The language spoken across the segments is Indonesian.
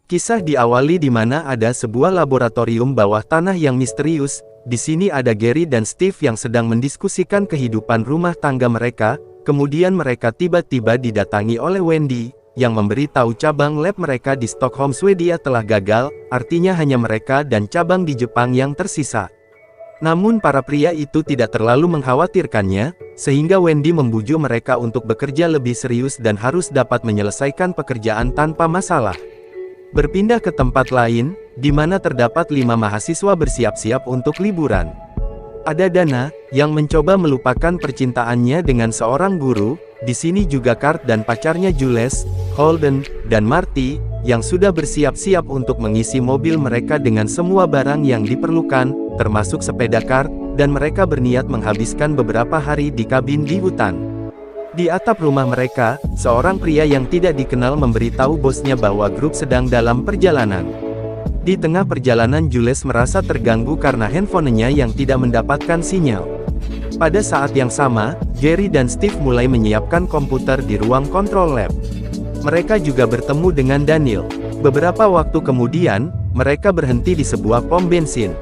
Kisah diawali di mana ada sebuah laboratorium bawah tanah yang misterius. Di sini ada Gary dan Steve yang sedang mendiskusikan kehidupan rumah tangga mereka. Kemudian mereka tiba-tiba didatangi oleh Wendy, yang memberitahu cabang lab mereka di Stockholm, Swedia telah gagal, artinya hanya mereka dan cabang di Jepang yang tersisa. Namun para pria itu tidak terlalu mengkhawatirkannya, sehingga Wendy membujuk mereka untuk bekerja lebih serius dan harus dapat menyelesaikan pekerjaan tanpa masalah. Berpindah ke tempat lain, di mana terdapat 5 mahasiswa bersiap-siap untuk liburan. Ada Dana, yang mencoba melupakan percintaannya dengan seorang guru. Di sini juga Kurt dan pacarnya Jules, Holden, dan Marty, yang sudah bersiap-siap untuk mengisi mobil mereka dengan semua barang yang diperlukan, termasuk sepeda kart, dan mereka berniat menghabiskan beberapa hari di kabin di hutan. Di atap rumah mereka, seorang pria yang tidak dikenal memberitahu bosnya bahwa grup sedang dalam perjalanan. Di tengah perjalanan Jules merasa terganggu karena handphonenya yang tidak mendapatkan sinyal. Pada saat yang sama, Gary dan Steve mulai menyiapkan komputer di ruang kontrol lab. Mereka juga bertemu dengan Daniel. Beberapa waktu kemudian, mereka berhenti di sebuah pom bensin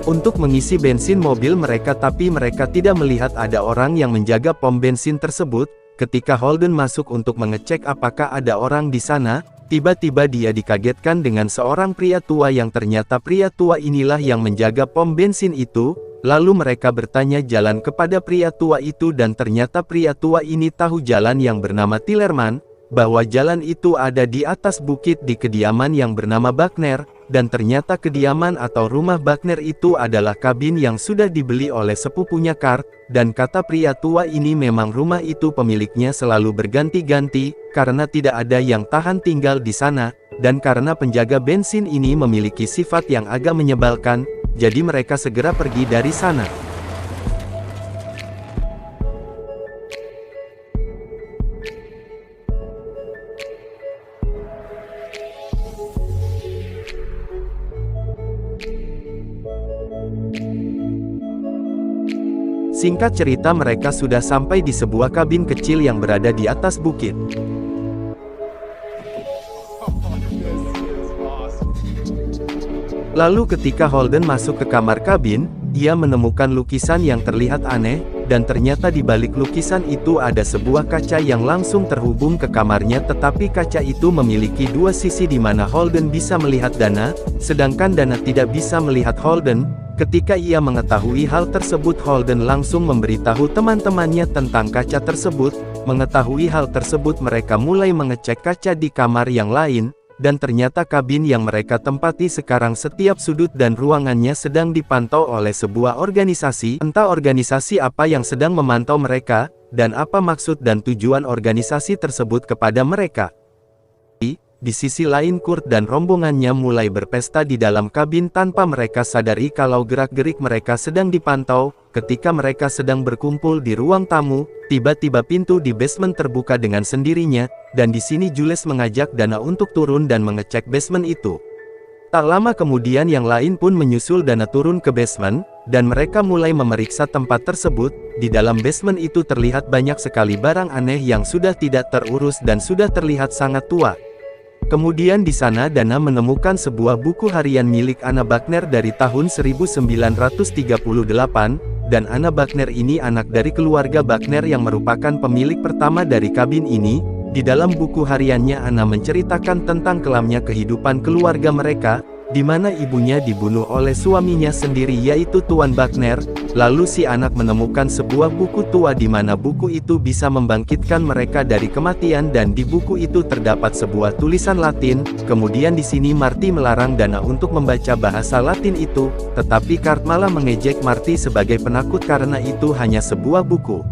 untuk mengisi bensin mobil mereka, tapi mereka tidak melihat ada orang yang menjaga pom bensin tersebut. Ketika Holden masuk untuk mengecek apakah ada orang di sana, tiba-tiba dia dikagetkan dengan seorang pria tua yang ternyata pria tua inilah yang menjaga pom bensin itu. Lalu mereka bertanya jalan kepada pria tua itu dan ternyata pria tua ini tahu jalan yang bernama Tillerman, bahwa jalan itu ada di atas bukit di kediaman yang bernama Buckner. Dan ternyata kediaman atau rumah Buckner itu adalah kabin yang sudah dibeli oleh sepupunya Kurt, dan kata pria tua ini memang rumah itu pemiliknya selalu berganti-ganti, karena tidak ada yang tahan tinggal di sana, dan karena penjaga bensin ini memiliki sifat yang agak menyebalkan, jadi mereka segera pergi dari sana. Singkat cerita mereka sudah sampai di sebuah kabin kecil yang berada di atas bukit. Lalu ketika Holden masuk ke kamar kabin, ia menemukan lukisan yang terlihat aneh, dan ternyata di balik lukisan itu ada sebuah kaca yang langsung terhubung ke kamarnya, tetapi kaca itu memiliki 2 sisi di mana Holden bisa melihat Dana, sedangkan Dana tidak bisa melihat Holden. Ketika ia mengetahui hal tersebut, Holden langsung memberitahu teman-temannya tentang kaca tersebut. Mengetahui hal tersebut mereka mulai mengecek kaca di kamar yang lain, dan ternyata kabin yang mereka tempati sekarang setiap sudut dan ruangannya sedang dipantau oleh sebuah organisasi. Entah organisasi apa yang sedang memantau mereka, dan apa maksud dan tujuan organisasi tersebut kepada mereka. Di sisi lain Kurt dan rombongannya mulai berpesta di dalam kabin tanpa mereka sadari kalau gerak-gerik mereka sedang dipantau. Ketika mereka sedang berkumpul di ruang tamu, tiba-tiba pintu di basement terbuka dengan sendirinya, dan di sini Jules mengajak Dana untuk turun dan mengecek basement itu. Tak lama kemudian yang lain pun menyusul Dana turun ke basement, dan mereka mulai memeriksa tempat tersebut. Di dalam basement itu terlihat banyak sekali barang aneh yang sudah tidak terurus dan sudah terlihat sangat tua. Kemudian di sana Dana menemukan sebuah buku harian milik Anna Buckner dari tahun 1938, dan Anna Buckner ini anak dari keluarga Buckner yang merupakan pemilik pertama dari kabin ini. Di dalam buku hariannya Anna menceritakan tentang kelamnya kehidupan keluarga mereka, di mana ibunya dibunuh oleh suaminya sendiri yaitu Tuan Buckner. Lalu si anak menemukan sebuah buku tua di mana buku itu bisa membangkitkan mereka dari kematian, dan di buku itu terdapat sebuah tulisan Latin. Kemudian di sini Marty melarang Dana untuk membaca bahasa Latin itu, tetapi Kurt malah mengejek Marty sebagai penakut karena itu hanya sebuah buku.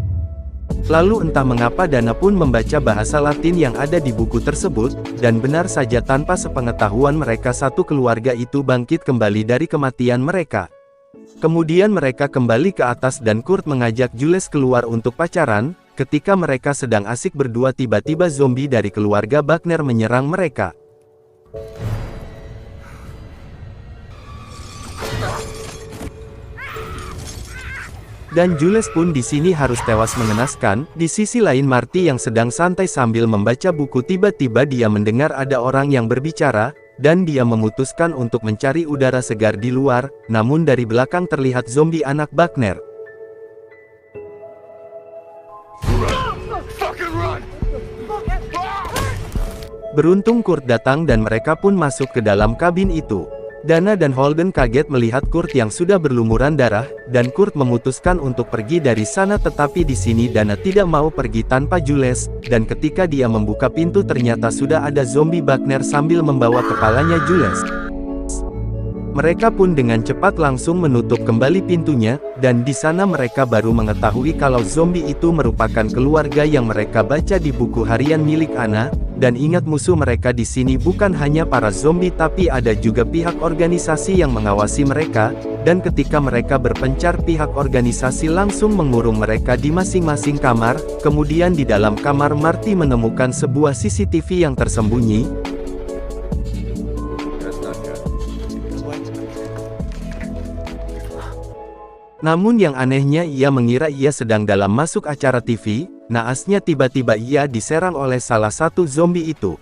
Lalu entah mengapa Dana pun membaca bahasa Latin yang ada di buku tersebut, dan benar saja tanpa sepengetahuan mereka satu keluarga itu bangkit kembali dari kematian mereka. Kemudian mereka kembali ke atas dan Kurt mengajak Jules keluar untuk pacaran. Ketika mereka sedang asik berdua tiba-tiba zombie dari keluarga Buckner menyerang mereka. Dan Jules pun di sini harus tewas mengenaskan. Di sisi lain Marty yang sedang santai sambil membaca buku tiba-tiba dia mendengar ada orang yang berbicara, dan dia memutuskan untuk mencari udara segar di luar, namun dari belakang terlihat zombie anak Buckner. Beruntung Kurt datang dan mereka pun masuk ke dalam kabin itu. Dana dan Holden kaget melihat Kurt yang sudah berlumuran darah, dan Kurt memutuskan untuk pergi dari sana tetapi di sini Dana tidak mau pergi tanpa Jules, dan ketika dia membuka pintu ternyata sudah ada zombie Buckner sambil membawa kepalanya Jules. Mereka pun dengan cepat langsung menutup kembali pintunya, dan di sana mereka baru mengetahui kalau zombie itu merupakan keluarga yang mereka baca di buku harian milik Anna, dan ingat musuh mereka di sini bukan hanya para zombie tapi ada juga pihak organisasi yang mengawasi mereka, dan ketika mereka berpencar pihak organisasi langsung mengurung mereka di masing-masing kamar. Kemudian di dalam kamar Marty menemukan sebuah CCTV yang tersembunyi. Namun yang anehnya ia mengira ia sedang dalam masuk acara TV, naasnya tiba-tiba ia diserang oleh salah satu zombie itu.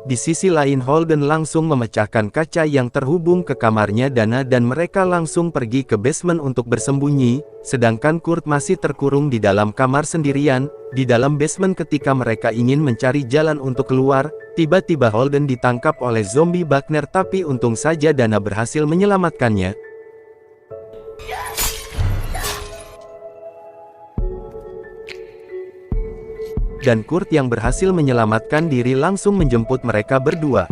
Di sisi lain Holden langsung memecahkan kaca yang terhubung ke kamarnya Dana dan mereka langsung pergi ke basement untuk bersembunyi, sedangkan Kurt masih terkurung di dalam kamar sendirian. Di dalam basement ketika mereka ingin mencari jalan untuk keluar, tiba-tiba Holden ditangkap oleh zombie Buckner tapi untung saja Dana berhasil menyelamatkannya. Dan Kurt yang berhasil menyelamatkan diri langsung menjemput mereka berdua.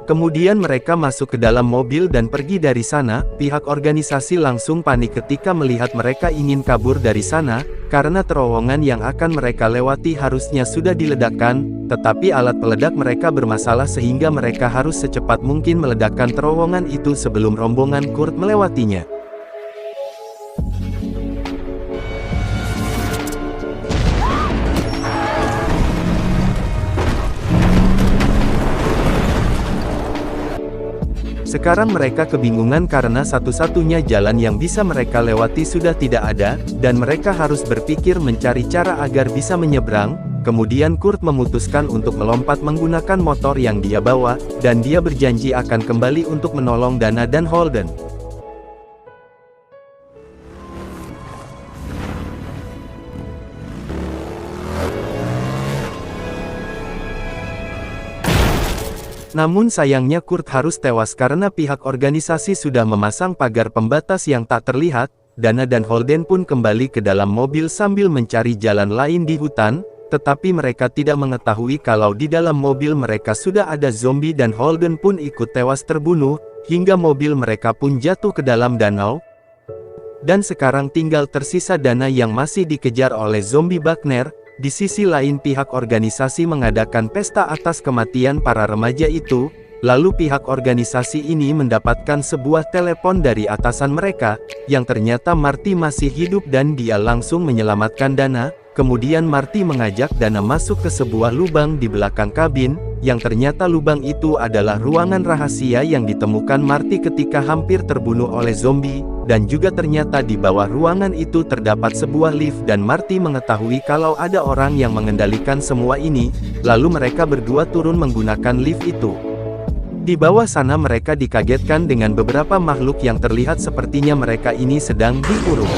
Kemudian mereka masuk ke dalam mobil dan pergi dari sana. Pihak organisasi langsung panik ketika melihat mereka ingin kabur dari sana, karena terowongan yang akan mereka lewati harusnya sudah diledakkan, tetapi alat peledak mereka bermasalah sehingga mereka harus secepat mungkin meledakkan terowongan itu sebelum rombongan Kurt melewatinya. Sekarang mereka kebingungan karena satu-satunya jalan yang bisa mereka lewati sudah tidak ada, dan mereka harus berpikir mencari cara agar bisa menyeberang. Kemudian Kurt memutuskan untuk melompat menggunakan motor yang dia bawa, dan dia berjanji akan kembali untuk menolong Dana dan Holden. Namun sayangnya Kurt harus tewas karena pihak organisasi sudah memasang pagar pembatas yang tak terlihat. Dana dan Holden pun kembali ke dalam mobil sambil mencari jalan lain di hutan, tetapi mereka tidak mengetahui kalau di dalam mobil mereka sudah ada zombie dan Holden pun ikut tewas terbunuh, hingga mobil mereka pun jatuh ke dalam danau. Dan sekarang tinggal tersisa Dana yang masih dikejar oleh zombie Buckner. Di sisi lain pihak organisasi mengadakan pesta atas kematian para remaja itu, lalu pihak organisasi ini mendapatkan sebuah telepon dari atasan mereka, yang ternyata Marty masih hidup dan dia langsung menyelamatkan Dana. Kemudian Marty mengajak Dana masuk ke sebuah lubang di belakang kabin, yang ternyata lubang itu adalah ruangan rahasia yang ditemukan Marty ketika hampir terbunuh oleh zombie. Dan juga ternyata di bawah ruangan itu terdapat sebuah lift dan Marty mengetahui kalau ada orang yang mengendalikan semua ini, lalu mereka berdua turun menggunakan lift itu. Di bawah sana mereka dikagetkan dengan beberapa makhluk yang terlihat sepertinya mereka ini sedang dikurung.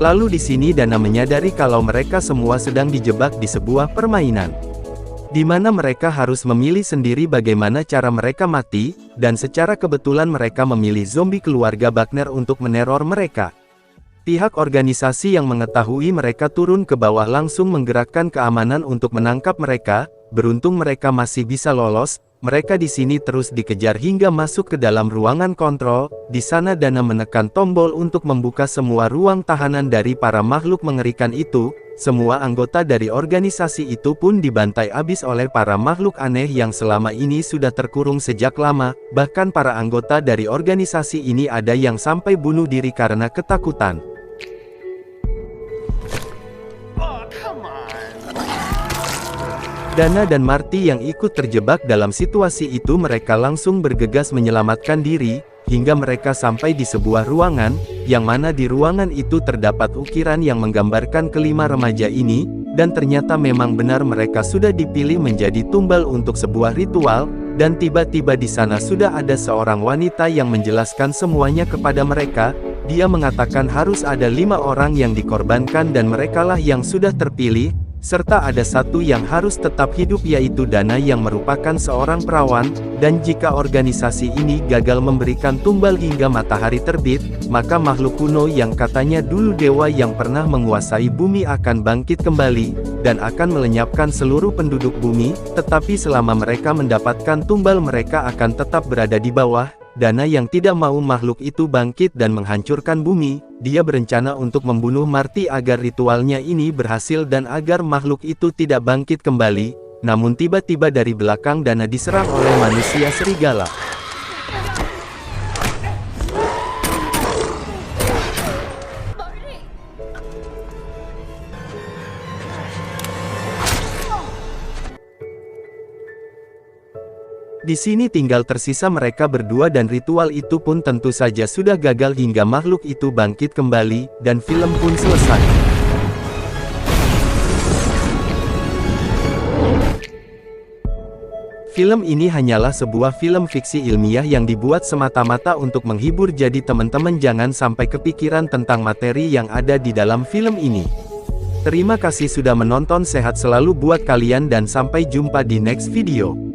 Lalu di sini Dana menyadari kalau mereka semua sedang dijebak di sebuah permainan, di mana mereka harus memilih sendiri bagaimana cara mereka mati, dan secara kebetulan mereka memilih zombie keluarga Buckner untuk meneror mereka. Pihak organisasi yang mengetahui mereka turun ke bawah langsung menggerakkan keamanan untuk menangkap mereka. Beruntung mereka masih bisa lolos. Mereka di sini terus dikejar hingga masuk ke dalam ruangan kontrol. Di sana Dana menekan tombol untuk membuka semua ruang tahanan dari para makhluk mengerikan itu. Semua anggota dari organisasi itu pun dibantai habis oleh para makhluk aneh yang selama ini sudah terkurung sejak lama. Bahkan para anggota dari organisasi ini ada yang sampai bunuh diri karena ketakutan. Dana dan Marty yang ikut terjebak dalam situasi itu mereka langsung bergegas menyelamatkan diri, hingga mereka sampai di sebuah ruangan, yang mana di ruangan itu terdapat ukiran yang menggambarkan kelima remaja ini, dan ternyata memang benar mereka sudah dipilih menjadi tumbal untuk sebuah ritual, dan tiba-tiba di sana sudah ada seorang wanita yang menjelaskan semuanya kepada mereka. Dia mengatakan harus ada 5 orang yang dikorbankan dan merekalah yang sudah terpilih, serta ada satu yang harus tetap hidup yaitu Dana yang merupakan seorang perawan, dan jika organisasi ini gagal memberikan tumbal hingga matahari terbit, maka makhluk kuno yang katanya dulu dewa yang pernah menguasai bumi akan bangkit kembali, dan akan melenyapkan seluruh penduduk bumi, tetapi selama mereka mendapatkan tumbal mereka akan tetap berada di bawah. Dana yang tidak mau makhluk itu bangkit dan menghancurkan bumi, dia berencana untuk membunuh Marty agar ritualnya ini berhasil dan agar makhluk itu tidak bangkit kembali, namun tiba-tiba dari belakang Dana diserang oleh manusia serigala. Di sini tinggal tersisa mereka berdua dan ritual itu pun tentu saja sudah gagal hingga makhluk itu bangkit kembali, dan film pun selesai. Film ini hanyalah sebuah film fiksi ilmiah yang dibuat semata-mata untuk menghibur, jadi teman-teman jangan sampai kepikiran tentang materi yang ada di dalam film ini. Terima kasih sudah menonton, sehat selalu buat kalian dan sampai jumpa di next video.